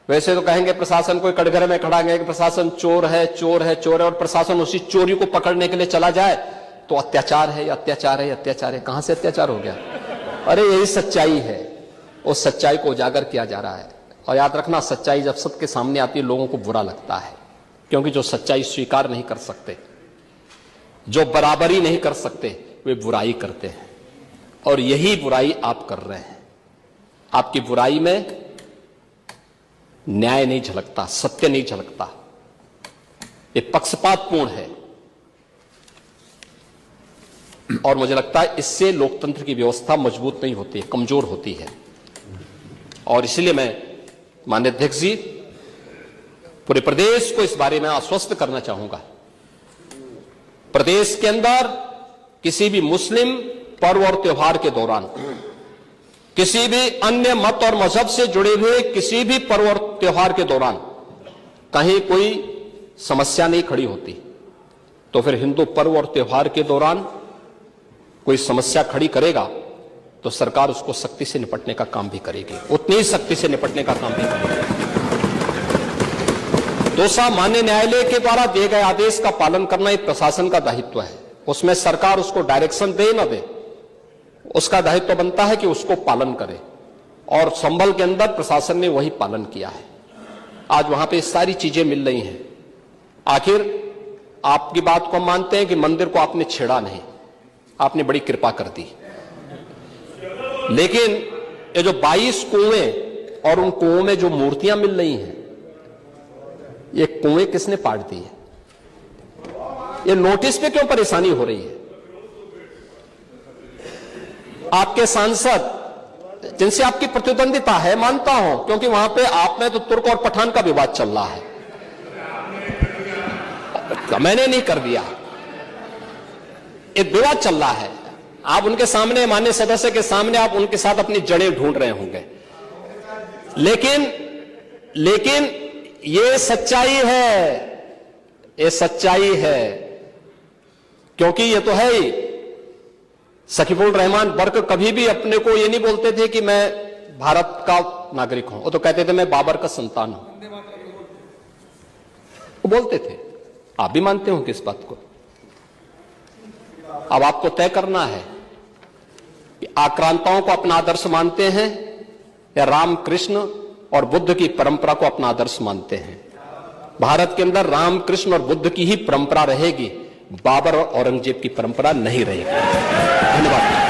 वैसे तो कहेंगे प्रशासन को कटघरे में खड़ा कि प्रशासन चोर है, चोर है, चोर है, और प्रशासन उसी चोरी को पकड़ने के लिए चला जाए तो अत्याचार है, अत्याचार है, अत्याचार है। कहां से अत्याचार हो गया? अरे यही सच्चाई है, उस सच्चाई को उजागर किया जा रहा है। और याद रखना, सच्चाई जब सबके सामने आती है लोगों को बुरा लगता है, क्योंकि जो सच्चाई स्वीकार नहीं कर सकते, जो बराबरी नहीं कर सकते, वे बुराई करते हैं। और यही बुराई आप कर रहे हैं। आपकी बुराई में न्याय नहीं झलकता, सत्य नहीं झलकता, ये पक्षपातपूर्ण है। और मुझे लगता है इससे लोकतंत्र की व्यवस्था मजबूत नहीं होती है, कमजोर होती है। और इसलिए मैं माननीय अध्यक्ष जी, पूरे प्रदेश को इस बारे में आश्वस्त करना चाहूंगा। प्रदेश के अंदर किसी भी मुस्लिम पर्व और त्योहार के दौरान, किसी भी अन्य मत और मजहब से जुड़े हुए किसी भी पर्व और त्योहार के दौरान कहीं कोई समस्या नहीं खड़ी होती, तो फिर हिंदू पर्व और त्योहार के दौरान कोई समस्या खड़ी करेगा तो सरकार उसको सख्ती से निपटने का काम भी करेगी, उतनी ही सख्ती से निपटने का काम भी करेगी। तो सामान्य न्यायालय के द्वारा दिए गए आदेश का पालन करना एक प्रशासन का दायित्व है। उसमें सरकार उसको डायरेक्शन दे न दे, उसका दायित्व बनता है कि उसको पालन करे। और संभल के अंदर प्रशासन ने वही पालन किया है। आज वहां पे सारी चीजें मिल रही हैं। आखिर आपकी बात को हम मानते हैं कि मंदिर को आपने छेड़ा नहीं, आपने बड़ी कृपा कर दी। लेकिन ये जो 22 कुएं और उन कुओं में जो मूर्तियां मिल रही हैं, ये कुएं किसने पाट दी है? ये नोटिस पे क्यों परेशानी हो रही है? आपके सांसद जिनसे आपकी प्रतिद्वंदिता है, मानता हूं, क्योंकि वहां पे आप में तो तुर्क और पठान का विवाद चल रहा है, मैंने नहीं कर दिया, एक विवाद चल रहा है। आप उनके सामने, माननीय सदस्य के सामने, आप उनके साथ अपनी जड़ें ढूंढ रहे होंगे। लेकिन ये सच्चाई है, ये सच्चाई है, क्योंकि ये तो है ही। सकीफुल रहमान बर्क कभी भी अपने को ये नहीं बोलते थे कि मैं भारत का नागरिक हूं, वो तो कहते थे मैं बाबर का संतान हूं, वो बोलते थे। आप भी मानते हो कि इस बात को? अब आपको तय करना है कि आक्रांताओं को अपना आदर्श मानते हैं या राम कृष्ण और बुद्ध की परंपरा को अपना आदर्श मानते हैं। भारत के अंदर राम कृष्ण और बुद्ध की ही परंपरा रहेगी, बाबर और औरंगजेब की परंपरा नहीं रहेगी। धन्यवाद।